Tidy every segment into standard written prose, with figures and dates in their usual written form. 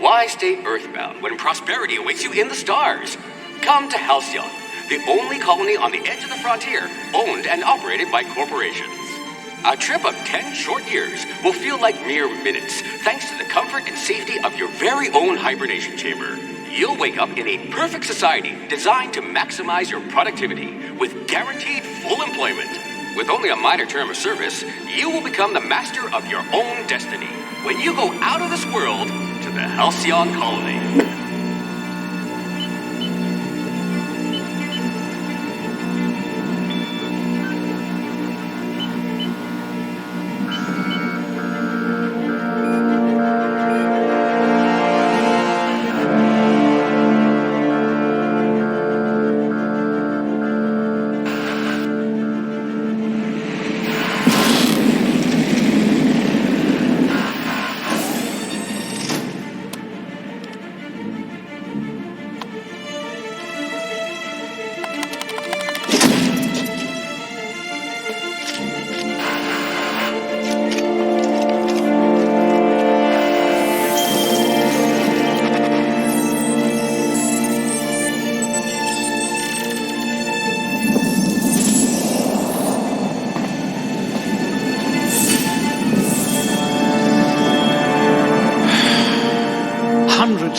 Why stay earthbound when prosperity awaits you in the stars? Come to Halcyon, the only colony on the edge of the frontier, owned and operated by corporations. A trip of 10 short years will feel like mere minutes, thanks to the comfort and safety of your very own hibernation chamber. You'll wake up in a perfect society designed to maximize your productivity with guaranteed full employment. With only a minor term of service, you will become the master of your own destiny when you go out of this world to the Halcyon colony.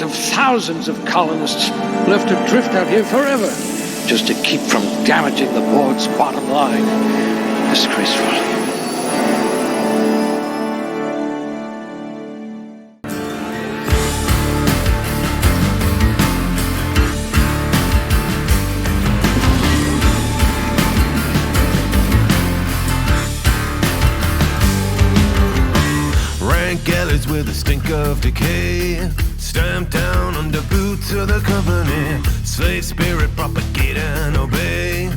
Of thousands of colonists left to drift out here forever, just to keep from damaging the board's bottom line. Disgraceful. Rank alleys with the stink of decay, stamped down under boots of the company. Slave spirit, propagate and obey.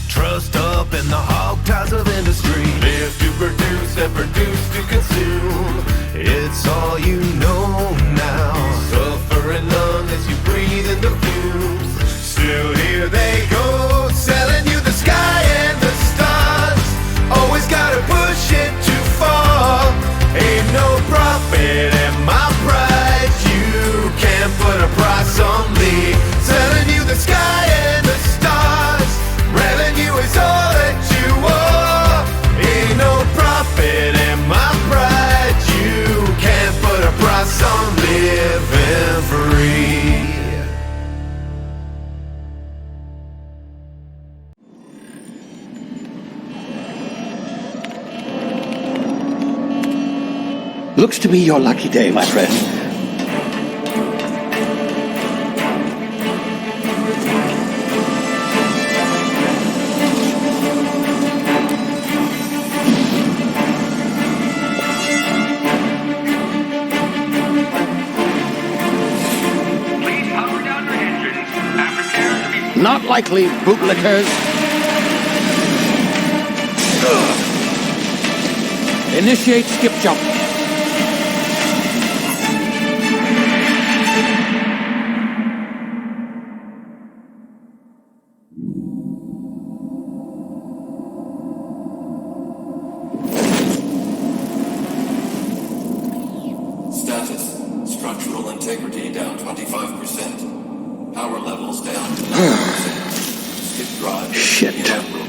Trust up in the hog ties of industry. Live to produce and produce to consume. It's all you know now. Suffering long as you breathe in the fumes. Still here they go, selling you the sky and the stars. Always gotta push it too far. Ain't no profit in my pride. You can't put a price on me. Selling you the sky and the stars. Revenue is all that you are. Ain't no profit in my pride. You can't put a price on living free. Looks to be your lucky day, my friend. Please power down your engines and prepare to be... Not likely, bootlickers. Initiate skip jump. Status. Structural integrity down 25%. Power levels down to 9%. Skip drive. Shit. Inoperable.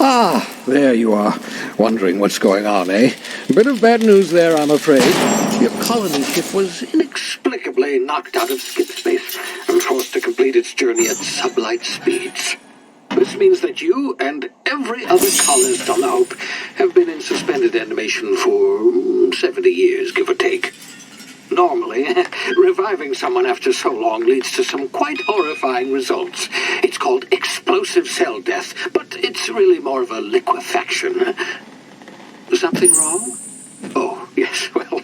Ah, there you are. Wondering what's going on, eh? Bit of bad news there, I'm afraid. Your colony ship was inexplicably knocked out of skip space and forced to complete its journey at sublight speeds. This means that you and every other colonist on the Hope have been in suspended animation for 70 years, give or take. Normally, reviving someone after so long leads to some quite horrifying results. It's called explosive cell death, but it's really more of a liquefaction. Something wrong? Oh, yes, well,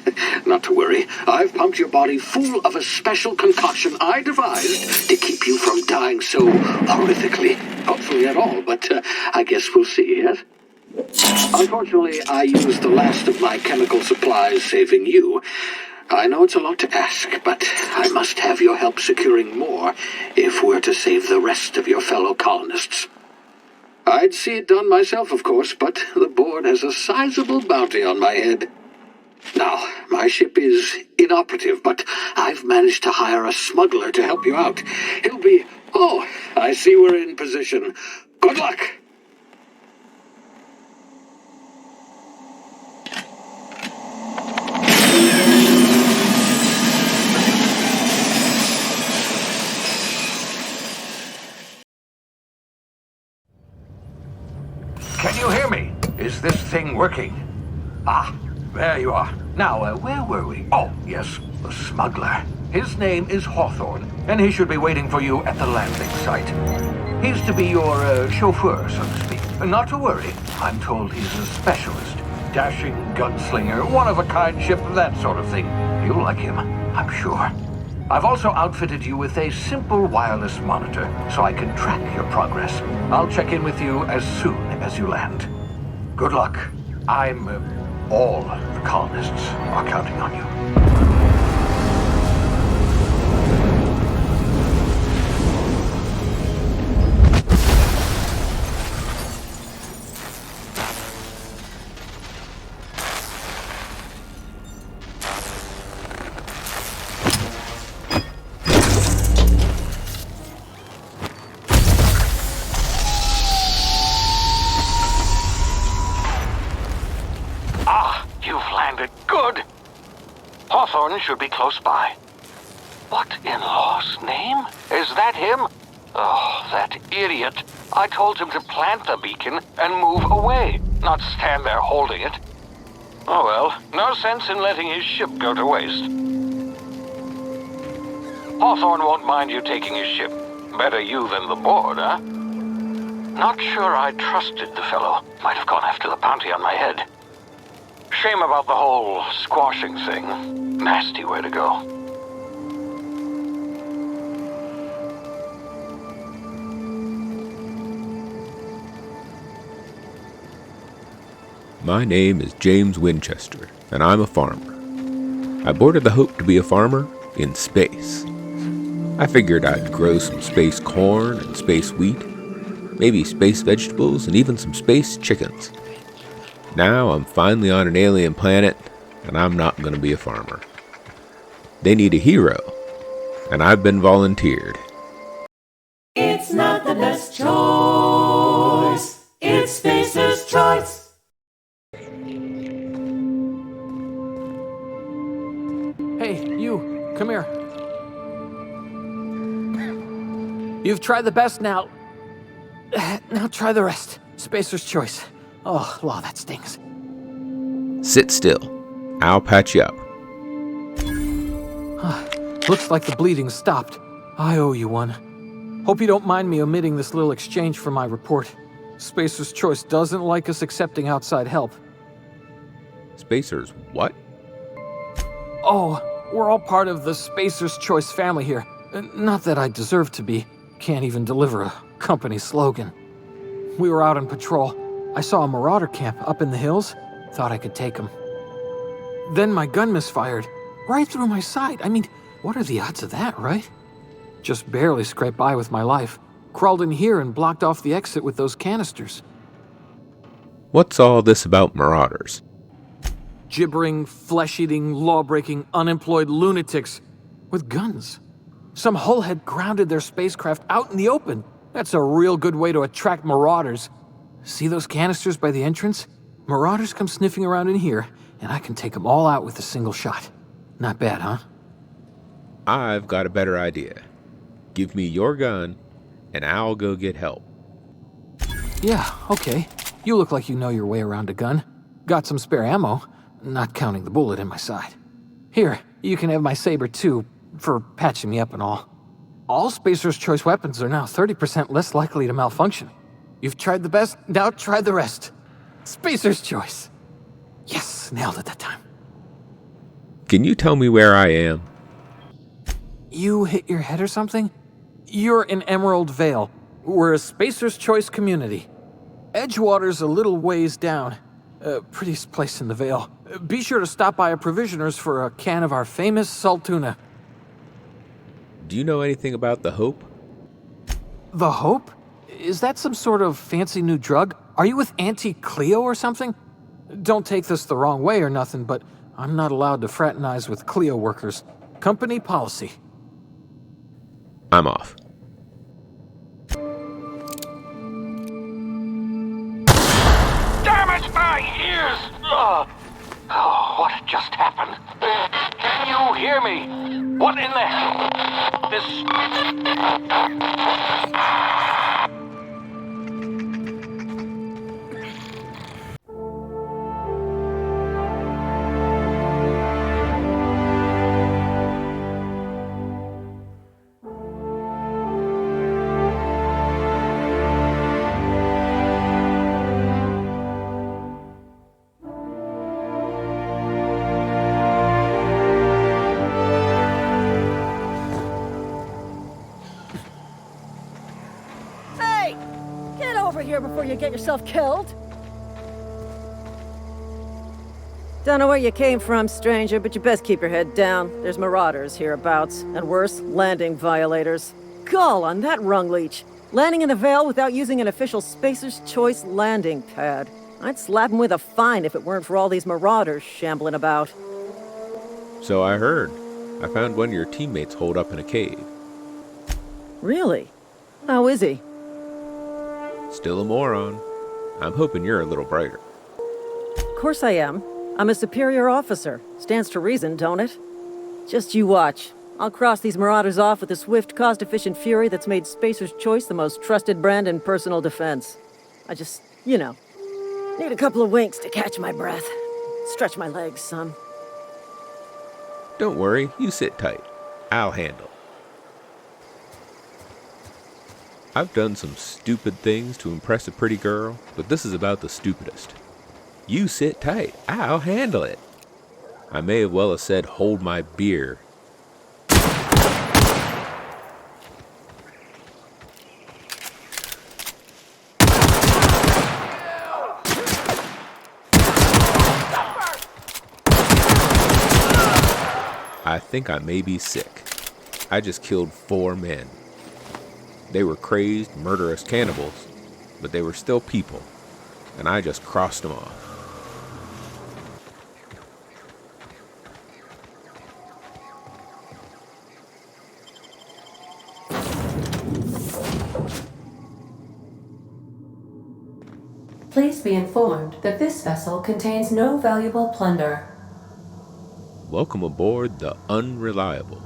not to worry. I've pumped your body full of a special concoction I devised to keep you from dying so horrifically. Hopefully at all, but I guess we'll see, yes? Unfortunately, I used the last of my chemical supplies saving you. I know it's a lot to ask, but I must have your help securing more if we're to save the rest of your fellow colonists. I'd see it done myself, of course, but the board has a sizable bounty on my head. Now, my ship is inoperative, but I've managed to hire a smuggler to help you out. He'll be... Oh, I see we're in position. Good luck! Can you hear me? Is this thing working? Ah, there you are. Now, where were we? Oh, yes, the smuggler. His name is Hawthorne, and he should be waiting for you at the landing site. He's to be your chauffeur, so to speak. Not to worry, I'm told he's a specialist. Dashing gunslinger, one-of-a-kind ship, that sort of thing. You'll like him, I'm sure. I've also outfitted you with a simple wireless monitor, so I can track your progress. I'll check in with you as soon as you land. Good luck. All the colonists are counting on you. Hawthorne should be close by. What in law's name? Is that him? Oh, that idiot. I told him to plant the beacon and move away, not stand there holding it. Oh well, no sense in letting his ship go to waste. Hawthorne won't mind you taking his ship. Better you than the board, huh? Not sure I trusted the fellow. Might have gone after the bounty on my head. Shame about the whole squashing thing. Nasty way to go. My name is James Winchester, and I'm a farmer. I boarded the Hope to be a farmer in space. I figured I'd grow some space corn and space wheat, maybe space vegetables, and even some space chickens. Now I'm finally on an alien planet, and I'm not going to be a farmer. They need a hero, and I've been volunteered. It's not the best choice. It's Spacer's choice. Hey, you, come here. You've tried the best now. Now try the rest. Spacer's choice. Oh, law, that stings. Sit still. I'll patch you up. Looks like the bleeding stopped. I owe you one. Hope you don't mind me omitting this little exchange for my report. Spacer's Choice doesn't like us accepting outside help. Spacer's what? Oh, we're all part of the Spacer's Choice family here. Not that I deserve to be. Can't even deliver a company slogan. We were out on patrol. I saw a marauder camp up in the hills. Thought I could take them. Then my gun misfired. Right through my side. I mean, what are the odds of that, right? Just barely scraped by with my life. Crawled in here and blocked off the exit with those canisters. What's all this about marauders? Gibbering, flesh-eating, law-breaking, unemployed lunatics with guns. Some hull had grounded their spacecraft out in the open. That's a real good way to attract marauders. See those canisters by the entrance? Marauders come sniffing around in here, and I can take them all out with a single shot. Not bad, huh? I've got a better idea. Give me your gun, and I'll go get help. Yeah, okay. You look like you know your way around a gun. Got some spare ammo, not counting the bullet in my side. Here, you can have my saber too, for patching me up and all. All Spacer's Choice weapons are now 30% less likely to malfunction. You've tried the best, now try the rest. Spacer's Choice. Yes, nailed it that time. Can you tell me where I am? You hit your head or something? You're in Emerald Vale. We're a Spacer's Choice community. Edgewater's a little ways down. Prettiest place in the Vale. Be sure to stop by a provisioner's for a can of our famous salt tuna. Do you know anything about the Hope? The Hope? Is that some sort of fancy new drug? Are you with Auntie Cleo or something? Don't take this the wrong way or nothing, but I'm not allowed to fraternize with Cleo workers. Company policy. I'm off. Damn it, my ears! Oh, what just happened? Can you hear me? What in the hell? Hey! Get over here before you get yourself killed! Don't know where you came from, stranger, but you best keep your head down. There's marauders hereabouts, and worse, landing violators. Gall on that rung leech! Landing in the Vale without using an official Spacer's Choice landing pad. I'd slap him with a fine if it weren't for all these marauders shambling about. So I heard. I found one of your teammates holed up in a cave. Really? How is he? Still a moron. I'm hoping you're a little brighter. Of course I am. I'm a superior officer. Stands to reason, don't it? Just you watch. I'll cross these marauders off with a swift, cost-efficient fury that's made Spacer's Choice the most trusted brand in personal defense. I just, need a couple of winks to catch my breath. Stretch my legs, son. Don't worry, you sit tight. I'll handle. I've done some stupid things to impress a pretty girl, but this is about the stupidest. You sit tight. I'll handle it. I may as well have said hold my beer. I think I may be sick. I just killed 4 men. They were crazed, murderous cannibals, but they were still people, and I just crossed them off. Please be informed that this vessel contains no valuable plunder. Welcome aboard the Unreliable.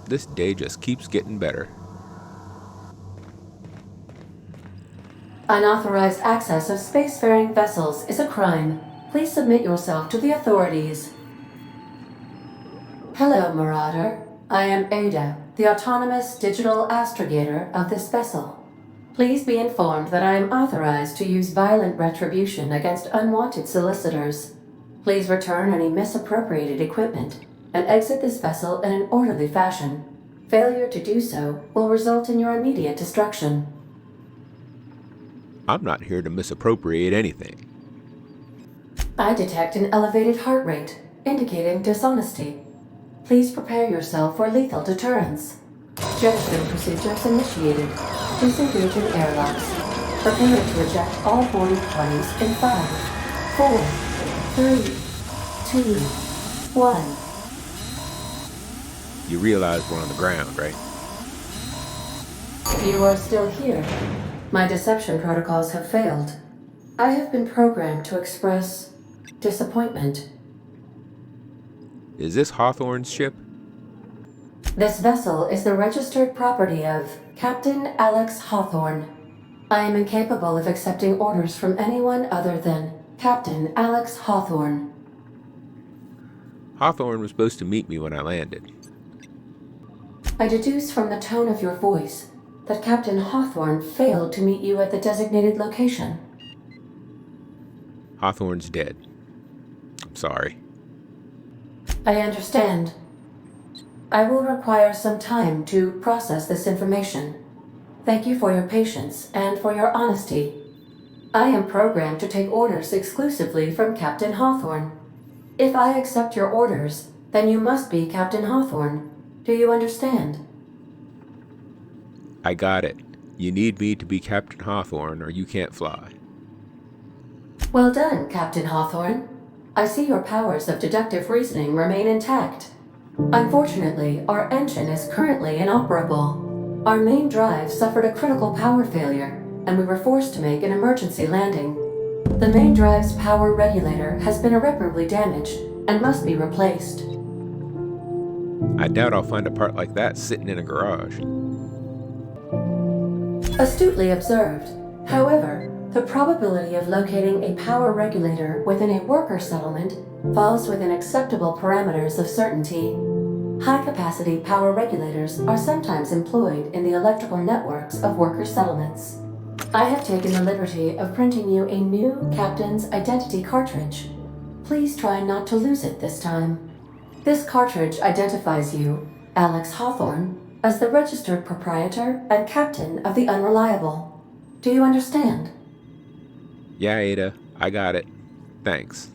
This day just keeps getting better. Unauthorized access of spacefaring vessels is a crime. Please submit yourself to the authorities. Hello, Marauder. I am Ada, the autonomous digital astrogator of this vessel. Please be informed that I am authorized to use violent retribution against unwanted solicitors. Please return any misappropriated equipment and exit this vessel in an orderly fashion. Failure to do so will result in your immediate destruction. I'm not here to misappropriate anything. I detect an elevated heart rate, indicating dishonesty. Please prepare yourself for lethal deterrence. Jetstream procedures initiated. Please engage in airlocks. Prepare to eject all boarding parties in 5, 4, 3, 2, 1. You realize we're on the ground, right? You are still here. My deception protocols have failed. I have been programmed to express disappointment. Is this Hawthorne's ship? This vessel is the registered property of Captain Alex Hawthorne. I am incapable of accepting orders from anyone other than Captain Alex Hawthorne. Hawthorne was supposed to meet me when I landed. I deduce from the tone of your voice that Captain Hawthorne failed to meet you at the designated location. Hawthorne's dead. I'm sorry. I understand. I will require some time to process this information. Thank you for your patience and for your honesty. I am programmed to take orders exclusively from Captain Hawthorne. If I accept your orders, then you must be Captain Hawthorne. Do you understand? I got it. You need me to be Captain Hawthorne or you can't fly. Well done, Captain Hawthorne. I see your powers of deductive reasoning remain intact. Unfortunately, our engine is currently inoperable. Our main drive suffered a critical power failure, and we were forced to make an emergency landing. The main drive's power regulator has been irreparably damaged and must be replaced. I doubt I'll find a part like that sitting in a garage. Astutely observed. However, the probability of locating a power regulator within a worker settlement falls within acceptable parameters of certainty. High-capacity power regulators are sometimes employed in the electrical networks of worker settlements. I have taken the liberty of printing you a new Captain's Identity cartridge. Please try not to lose it this time. This cartridge identifies you, Alex Hawthorne, as the registered proprietor and captain of the Unreliable. Do you understand? Yeah, Ada, I got it. Thanks.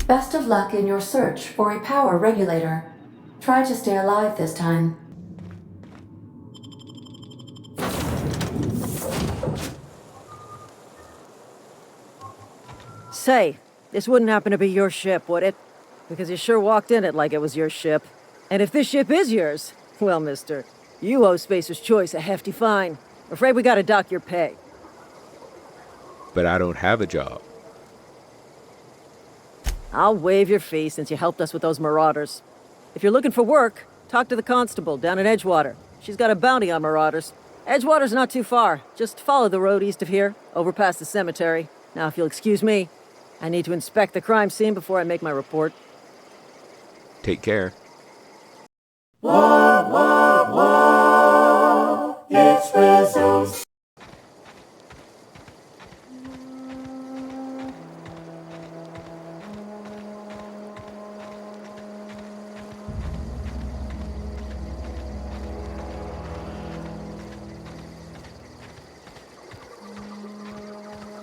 Best of luck in your search for a power regulator. Try to stay alive this time. Say, this wouldn't happen to be your ship, would it? Because you sure walked in it like it was your ship. And if this ship is yours, well, mister, you owe Spacer's Choice a hefty fine. Afraid we gotta dock your pay. But I don't have a job. I'll waive your fee since you helped us with those marauders. If you're looking for work, talk to the constable down in Edgewater. She's got a bounty on marauders. Edgewater's not too far. Just follow the road east of here, over past the cemetery. Now, if you'll excuse me, I need to inspect the crime scene before I make my report. Take care. It's results.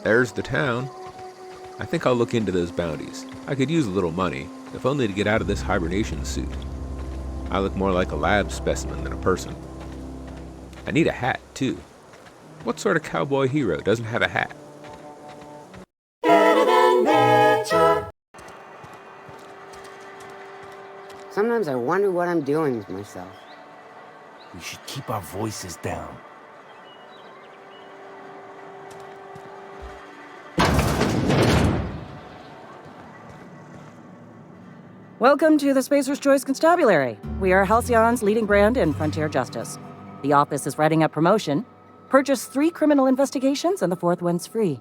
There's the town. I think I'll look into those bounties. I could use a little money, if only to get out of this hibernation suit. I look more like a lab specimen than a person. I need a hat, too. What sort of cowboy hero doesn't have a hat? Sometimes I wonder what I'm doing with myself. We should keep our voices down. Welcome to the Spacer's Choice Constabulary. We are Halcyon's leading brand in frontier justice. The office is writing up promotion. Purchase 3 criminal investigations and the 4th one's free.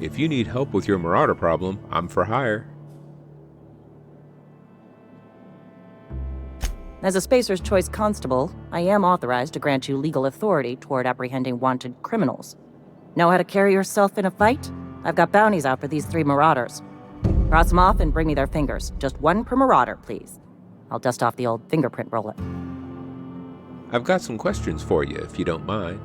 If you need help with your marauder problem, I'm for hire. As a Spacer's Choice constable, I am authorized to grant you legal authority toward apprehending wanted criminals. Know how to carry yourself in a fight? I've got bounties out for these 3 marauders. Cross them off and bring me their fingers. Just 1 per marauder, please. I'll dust off the old fingerprint roller. I've got some questions for you, if you don't mind.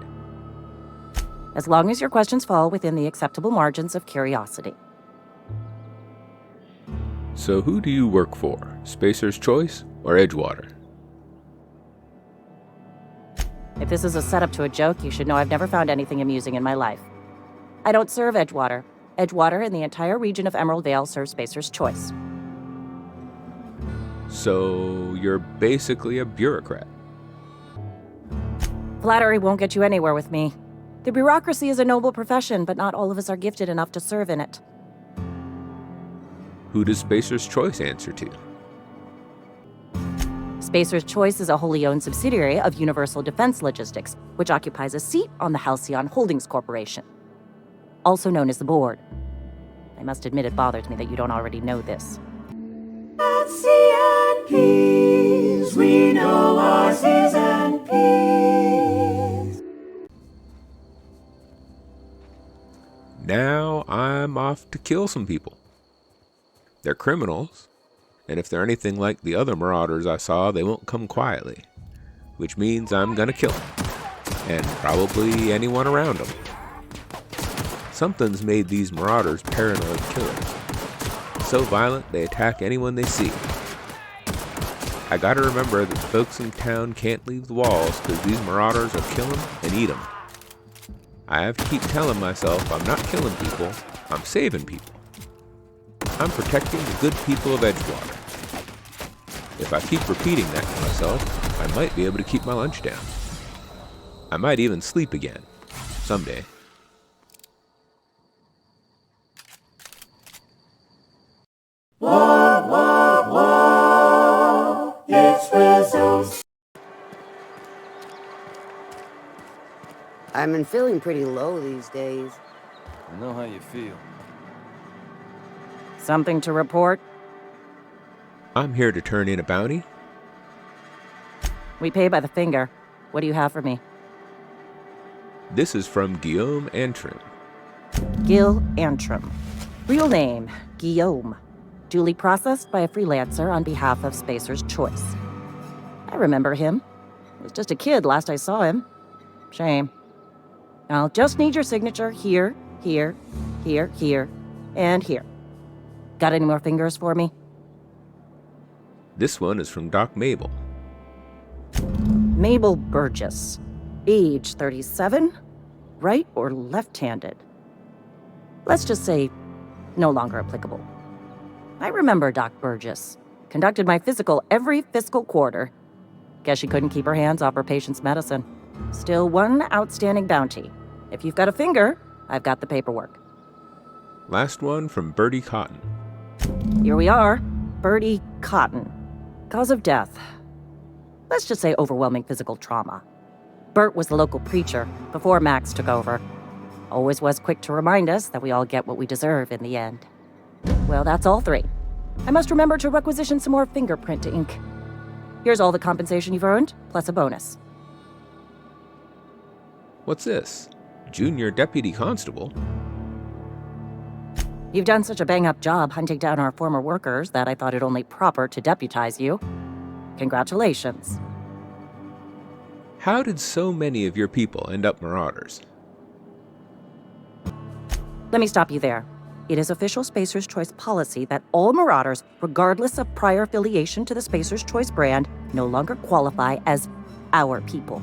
As long as your questions fall within the acceptable margins of curiosity. So who do you work for? Spacer's Choice or Edgewater? If this is a setup to a joke, you should know I've never found anything amusing in my life. I don't serve Edgewater. Edgewater and the entire region of Emerald Vale serve Spacer's Choice. So you're basically a bureaucrat. Flattery won't get you anywhere with me. The bureaucracy is a noble profession, but not all of us are gifted enough to serve in it. Who does Spacer's Choice answer to? Spacer's Choice is a wholly owned subsidiary of Universal Defense Logistics, which occupies a seat on the Halcyon Holdings Corporation, also known as the Board. I must admit it bothers me that you don't already know this. CNPs, we know ours is NPs. Now I'm off to kill some people. They're criminals, and if they're anything like the other marauders I saw, they won't come quietly, which means I'm gonna kill them. and probably anyone around them. Something's made these marauders paranoid killers. So violent, they attack anyone they see. I gotta remember that the folks in town can't leave the walls because these marauders will kill them and eat them. I have to keep telling myself I'm not killing people, I'm saving people. I'm protecting the good people of Edgewater. If I keep repeating that to myself, I might be able to keep my lunch down. I might even sleep again, someday. Whoa, whoa, whoa, it's whistles. I've been feeling pretty low these days. I know how you feel. Something to report? I'm here to turn in a bounty. We pay by the finger. What do you have for me? This is from Guillaume Antrim. Gil Antrim. Real name, Guillaume. Duly processed by a freelancer on behalf of Spacer's Choice. I remember him. I was just a kid last I saw him. Shame. I'll just need your signature here, here, here, here, and here. Got any more fingers for me? This one is from Doc Mabel. Mabel Burgess. Age 37? Right or left-handed? Let's just say no longer applicable. I remember Doc Burgess. Conducted my physical every fiscal quarter. Guess she couldn't keep her hands off her patient's medicine. Still one outstanding bounty. If you've got a finger, I've got the paperwork. Last one from Bertie Cotton. Here we are. Bertie Cotton. Cause of death. Let's just say overwhelming physical trauma. Bert was the local preacher before Max took over. Always was quick to remind us that we all get what we deserve in the end. Well, that's all three. I must remember to requisition some more fingerprint ink. Here's all the compensation you've earned, plus a bonus. What's this? Junior Deputy Constable? You've done such a bang-up job hunting down our former workers that I thought it only proper to deputize you. Congratulations. How did so many of your people end up marauders? Let me stop you there. It is official Spacer's Choice policy that all marauders, regardless of prior affiliation to the Spacer's Choice brand, no longer qualify as our people.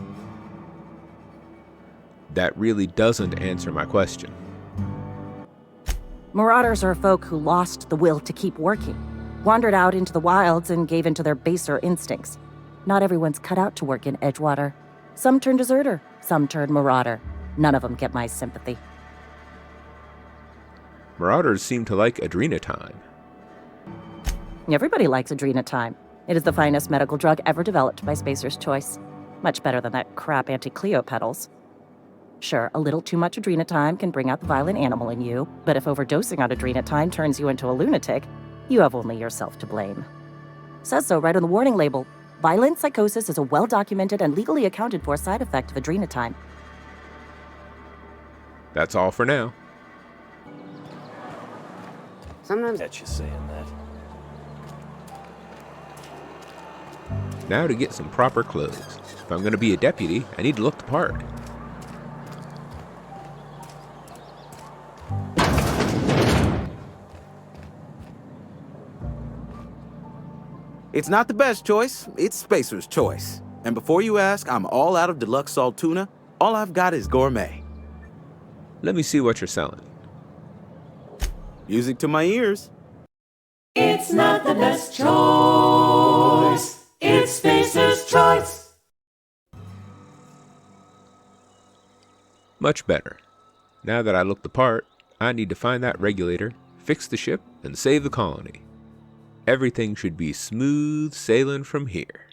That really doesn't answer my question. Marauders are folk who lost the will to keep working, wandered out into the wilds and gave into their baser instincts. Not everyone's cut out to work in Edgewater. Some turn deserter, some turn marauder. None of them get my sympathy. Marauders seem to like adrenatime. Everybody likes adrenatime. It is the finest medical drug ever developed by Spacer's Choice. Much better than that crap anti-Cleo pedals. Sure, a little too much adrenatime can bring out the violent animal in you, but if overdosing on adrenatime turns you into a lunatic, you have only yourself to blame. Says so right on the warning label. Violent psychosis is a well-documented and legally accounted for side effect of adrenatime. That's all for now. Sometimes Catch you saying that. Now to get some proper clothes. If I'm going to be a deputy, I need to look the part. It's not the best choice, it's Spacer's Choice. And before you ask, I'm all out of deluxe salt tuna. All I've got is gourmet. Let me see what you're selling. Music to my ears. It's not the best choice. It's Spacer's Choice. Much better. Now that I look the part, I need to find that regulator, fix the ship, and save the colony. Everything should be smooth sailing from here.